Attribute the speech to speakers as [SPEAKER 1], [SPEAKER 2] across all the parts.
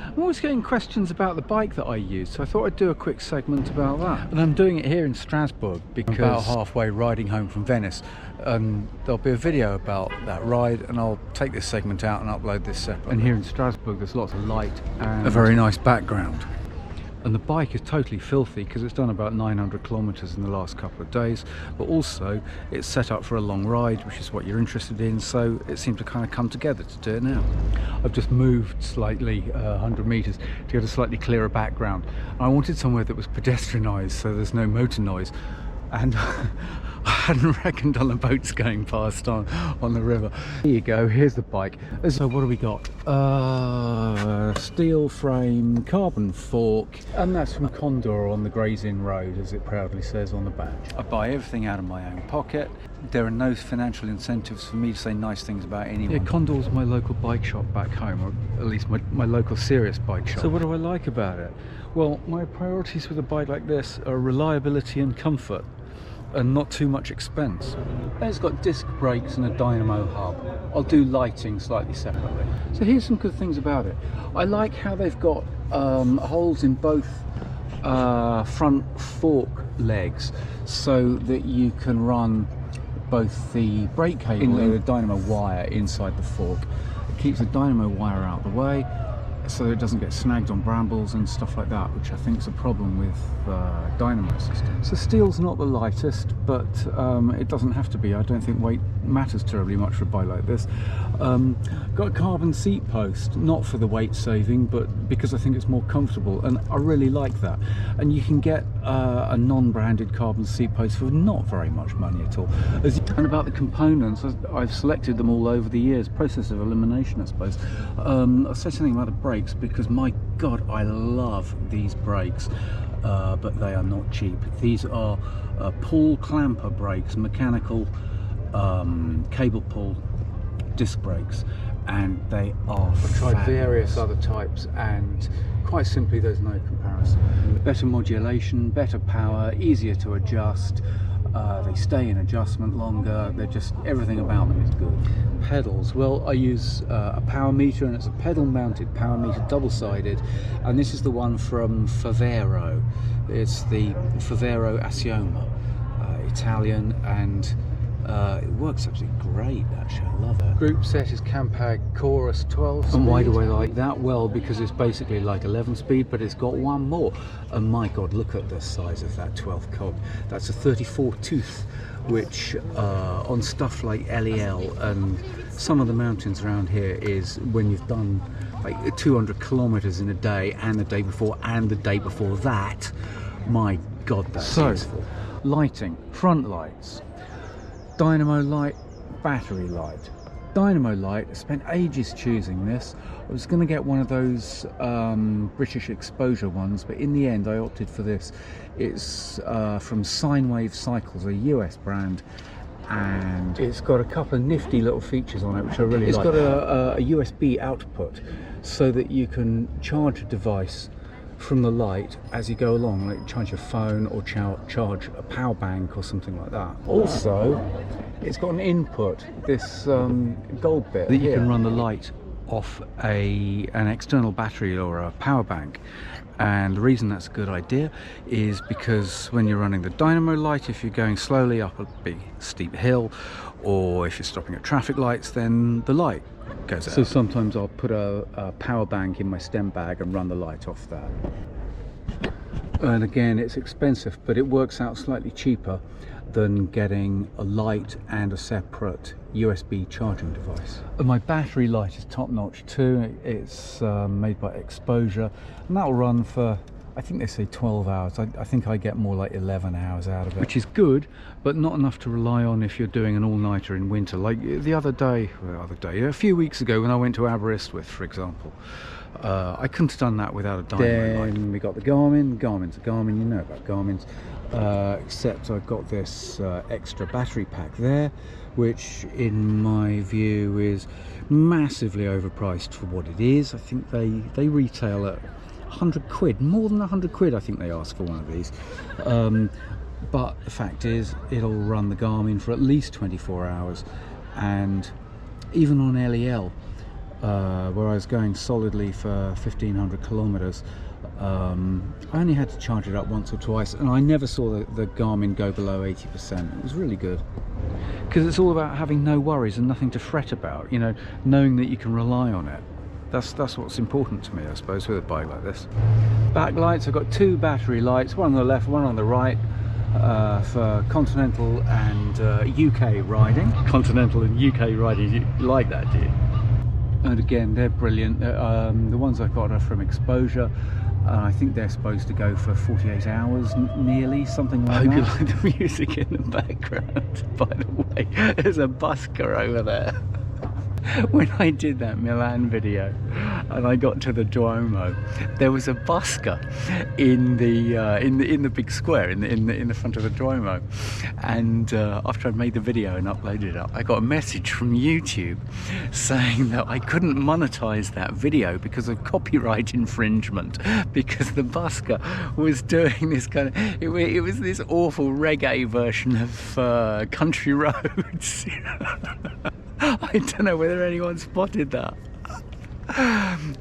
[SPEAKER 1] I'm always getting questions about the bike that I use, so I thought I'd do a quick segment about that. And I'm doing it here in Strasbourg because I'm about halfway riding home from Venice, and there'll be a video about that ride, and I'll take this segment out and upload this separately. And here in Strasbourg there's lots of light and a very nice background. And the bike is totally filthy because it's done about 900 kilometers in the last couple of days, but also it's set up for a long ride, which is what you're interested in, so it seemed to kind of come together to do it now. I've just moved slightly 100 meters to get a slightly clearer background. I wanted somewhere that was pedestrianised so there's no motor noise, and I hadn't reckoned on the boats going past on the river. Here you go, here's the bike. So what do we got? Steel frame, carbon fork, and that's from Condor on the Gray's Inn Road, as it proudly says on the badge. I buy everything out of my own pocket. There are no financial incentives for me to say nice things about anyone. Yeah, Condor's my local bike shop back home, or at least my local serious bike shop. So what do I like about it? Well, my priorities with a bike like this are reliability and comfort, and not too much expense. It's got disc brakes and a dynamo hub. I'll do lighting slightly separately. So here's some good things about it. I like how they've got holes in both front fork legs so that you can run both the brake cable and the dynamo wire inside the fork. It keeps the dynamo wire out of the way so that it doesn't get snagged on brambles and stuff like that, which I think is a problem with dynamo systems. So steel's not the lightest, but it doesn't have to be. I don't think weight matters terribly much for a bike like this. Got a carbon seat post, not for the weight saving, but because I think it's more comfortable, and I really like that. And you can get a non-branded carbon seat post for not very much money at all. And about the components, I've selected them all over the years, process of elimination I suppose. I'll say something about the brakes, because my god, I love these brakes, but they are not cheap. These are pull clamper brakes, mechanical cable pull disc brakes, and they are I've tried various other types, and quite simply there's no comparison. Better modulation, better power, easier to adjust. They stay in adjustment longer. They're just, everything about them is good. Pedals, well, I use a power meter, and it's a pedal mounted power meter, double-sided, and this is the one from Favero. It's the Favero Assioma, Italian, and it works absolutely great actually. I love it. Group set is Campag Chorus 12 speed. And why do I like that? Well, because it's basically like 11 speed, but it's got one more. And my god, look at the size of that 12 cog. That's a 34 tooth, which on stuff like LEL and some of the mountains around here is when you've done like 200 kilometers in a day, and the day before, and the day before that. My god, that's useful. Lighting, front lights, dynamo light, battery light. Dynamo light, I spent ages choosing this. I was going to get one of those British exposure ones, but in the end I opted for this. It's from Sinewave Cycles, a US brand, and it's got a couple of nifty little features on it which I really like. It's got a USB output so that you can charge a device from the light as you go along, like charge your phone or charge a power bank or something like that. Also, it's got an input, this gold bit that you can run the light off an external battery or a power bank. And the reason that's a good idea is because when you're running the dynamo light, if you're going slowly up a big steep hill, or if you're stopping at traffic lights, then the light goes out. So sometimes I'll put a power bank in my stem bag and run the light off that. And again, it's expensive, but it works out slightly cheaper than getting a light and a separate USB charging device. And my battery light is top notch too. It's made by Exposure, and that'll run for, I think they say 12 hours. I think I get more like 11 hours out of it, which is good, but not enough to rely on if you're doing an all-nighter in winter. Like a few weeks ago when I went to Aberystwyth, for example, I couldn't have done that without a dynamo light. Then we got the Garmin's a Garmin, you know about Garmin's, except I've got this extra battery pack there, which in my view is massively overpriced for what it is. I think they retail at 100 quid, more than 100 quid I think they ask for one of these. But the fact is, it'll run the Garmin for at least 24 hours, and even on LEL, where I was going solidly for 1,500 kilometers. I only had to charge it up once or twice, and I never saw the Garmin go below 80%. It was really good, because it's all about having no worries and nothing to fret about, you know, knowing that you can rely on it. That's what's important to me, I suppose, with a bike like this. Backlights, I've got 2 battery lights, one on the left, one on the right, for continental and UK riding. Continental and UK riding, you like that, do you? And again, they're brilliant. The ones I've got are from Exposure. I think they're supposed to go for 48 hours nearly, something like that. I hope you like the music in the background. By the way, there's a busker over there. When I did that Milan video and I got to the Duomo, there was a busker in the big square in the front of the Duomo, and after I'd made the video and uploaded it, I got a message from YouTube saying that I couldn't monetize that video because of copyright infringement, because the busker was doing this kind of, it was this awful reggae version of Country Roads. I don't know whether anyone spotted that.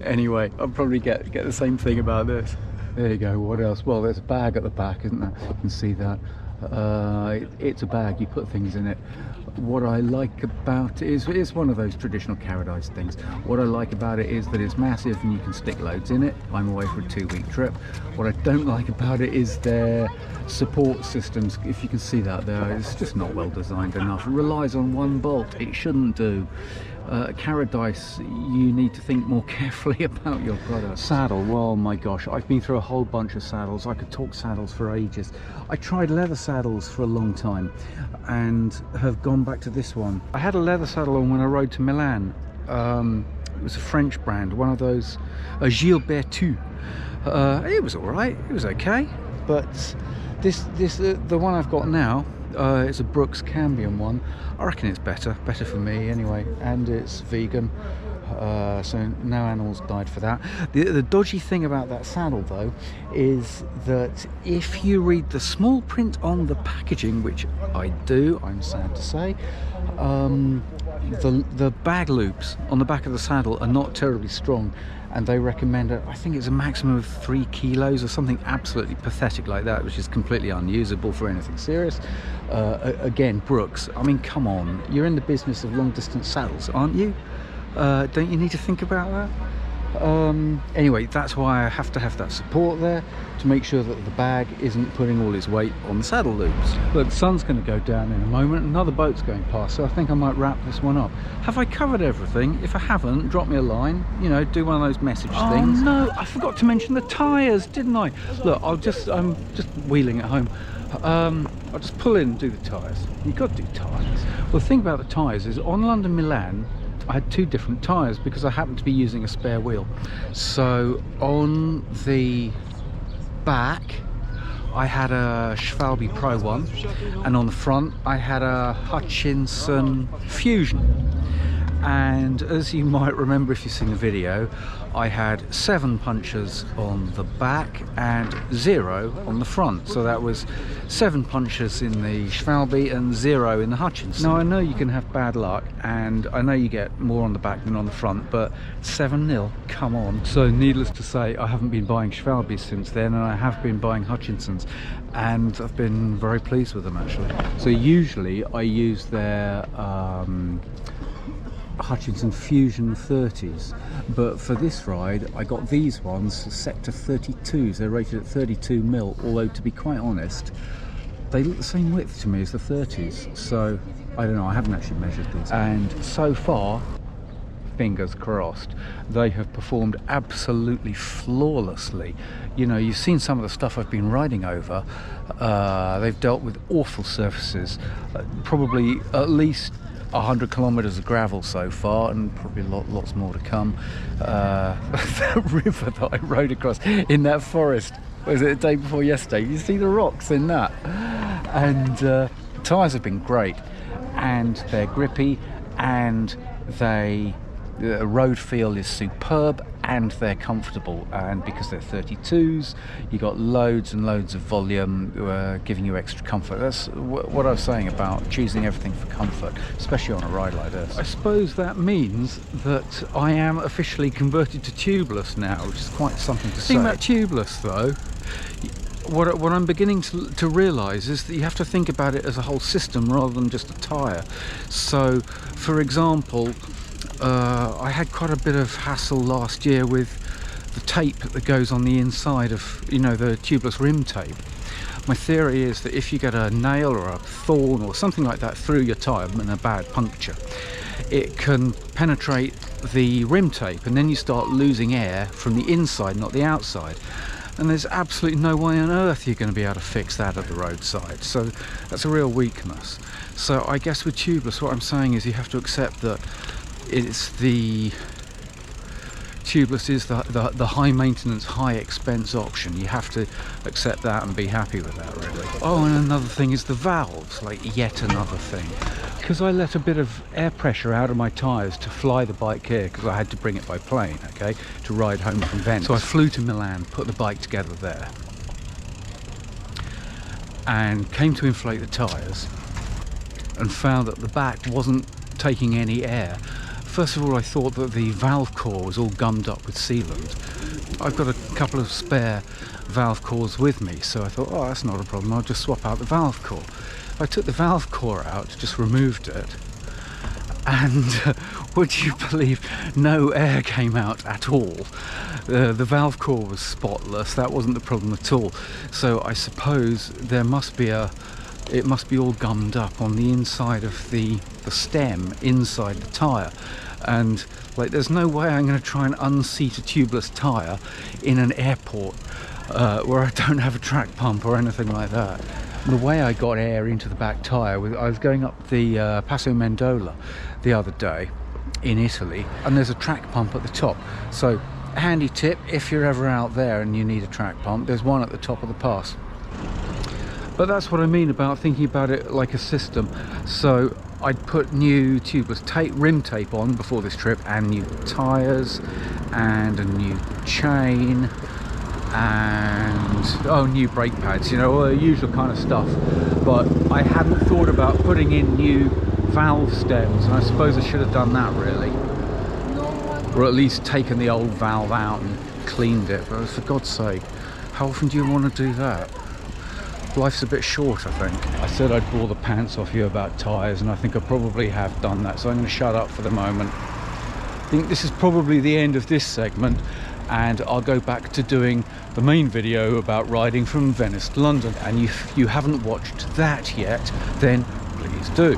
[SPEAKER 1] Anyway, I'll probably get the same thing about this. There you go. What else? Well, there's a bag at the back, isn't there? You can see that. It's a bag, you put things in it. What I like about it is it's one of those traditional Caradice things. What I like about it is that it's massive and you can stick loads in it. I'm away for a 2-week trip. What I don't like about it is their support systems. If you can see that there, it's just not well designed enough. It relies on one bolt. It shouldn't do. Caradice, you need to think more carefully about your product. Saddle, well, my gosh, I've been through a whole bunch of saddles. I could talk saddles for ages. I tried leather saddles for a long time and have gone back to this one. I had a leather saddle on when I rode to Milan. It was a French brand, one of those, Gilbertu. It was all right, it was okay, but the one I've got now, it's a Brooks Cambium one. I reckon it's better for me anyway, and it's vegan, so no animals died for that. The dodgy thing about that saddle though is that if you read the small print on the packaging, which I do, I'm sad to say, the bag loops on the back of the saddle are not terribly strong, and they recommend I think it's a maximum of 3 kilos or something absolutely pathetic like that, which is completely unusable for anything serious. Again, Brooks, I mean, come on, you're in the business of long distance saddles, aren't you? Don't you need to think about that? Anyway, that's why I have to have that support there to make sure that the bag isn't putting all its weight on the saddle loops. Look, the sun's going to go down in a moment, another boat's going past, so I think I might wrap this one up. Have I covered everything? If I haven't, drop me a line, you know, do one of those message things. Oh no, I forgot to mention the tyres, didn't I? Look, I'm just wheeling at home. I'll just pull in and do the tyres. You've got to do tyres. Well, the thing about the tyres is on London Milan, I had 2 different tyres because I happened to be using a spare wheel. So on the back I had a Schwalbe Pro 1, and on the front I had a Hutchinson Fusion. And as you might remember if you've seen the video, I had 7 punctures on the back and 0 on the front. So that was 7 punctures in the Schwalbe and 0 in the Hutchinson. Now I know you can have bad luck, and I know you get more on the back than on the front, but 7-0, come on. So needless to say, I haven't been buying Schwalbes since then, and I have been buying Hutchinsons, and I've been very pleased with them actually. So usually I use their Hutchinson Fusion 30s, but for this ride I got these ones Sector 32s. They're rated at 32mm, although to be quite honest they look the same width to me as the 30s, so I don't know, I haven't actually measured these. And so far, fingers crossed, they have performed absolutely flawlessly. You know, you've seen some of the stuff I've been riding over. They've dealt with awful surfaces, probably at least 100 kilometers of gravel so far, and probably lots more to come. The river that I rode across in that forest, was it the day before yesterday? You see the rocks in that, and the tyres have been great, and they're grippy, and the road feel is superb, and they're comfortable, and because they're 32s, you got loads and loads of volume, giving you extra comfort. That's what I was saying about choosing everything for comfort, especially on a ride like this. I suppose that means that I am officially converted to tubeless now, which is quite something to say. The thing about tubeless though, what I'm beginning to realise is that you have to think about it as a whole system rather than just a tyre. So, for example, I had quite a bit of hassle last year with the tape that goes on the inside of, you know, the tubeless rim tape. My theory is that if you get a nail or a thorn or something like that through your tyre in a bad puncture, it can penetrate the rim tape, and then you start losing air from the inside, not the outside. And there's absolutely no way on earth you're going to be able to fix that at the roadside. So that's a real weakness. So I guess with tubeless, what I'm saying is you have to accept that tubeless is the high maintenance, high expense option. You have to accept that and be happy with that, really. Oh, and another thing is the valves, like yet another thing. Because I let a bit of air pressure out of my tyres to fly the bike here, because I had to bring it by plane, okay, to ride home from Venice. So I flew to Milan, put the bike together there, and came to inflate the tyres, and found that the back wasn't taking any air. First of all, I thought that the valve core was all gummed up with sealant. I've got a couple of spare valve cores with me, so I thought, oh, that's not a problem, I'll just swap out the valve core. I took the valve core out, just removed it, and would you believe, no air came out at all. The valve core was spotless, that wasn't the problem at all. So I suppose it must be all gummed up on the inside of the stem, inside the tyre. And like, there's no way I'm going to try and unseat a tubeless tyre in an airport where I don't have a track pump or anything like that. The way I got air into the back tyre, I was going up the Passo Mendola the other day in Italy, and there's a track pump at the top. So, handy tip, if you're ever out there and you need a track pump, there's one at the top of the pass. But that's what I mean about thinking about it like a system. So I'd put new tubeless rim tape on before this trip, and new tyres, and a new chain, and new brake pads, you know, all the usual kind of stuff. But I hadn't thought about putting in new valve stems, and I suppose I should have done that, really, or at least taken the old valve out and cleaned it. But for God's sake, how often do you want to do that? Life's a bit short, I think. I said I'd bore the pants off you about tyres, and I think I probably have done that, so I'm going to shut up for the moment. I think this is probably the end of this segment, and I'll go back to doing the main video about riding from Venice to London. And if you haven't watched that yet, then please do.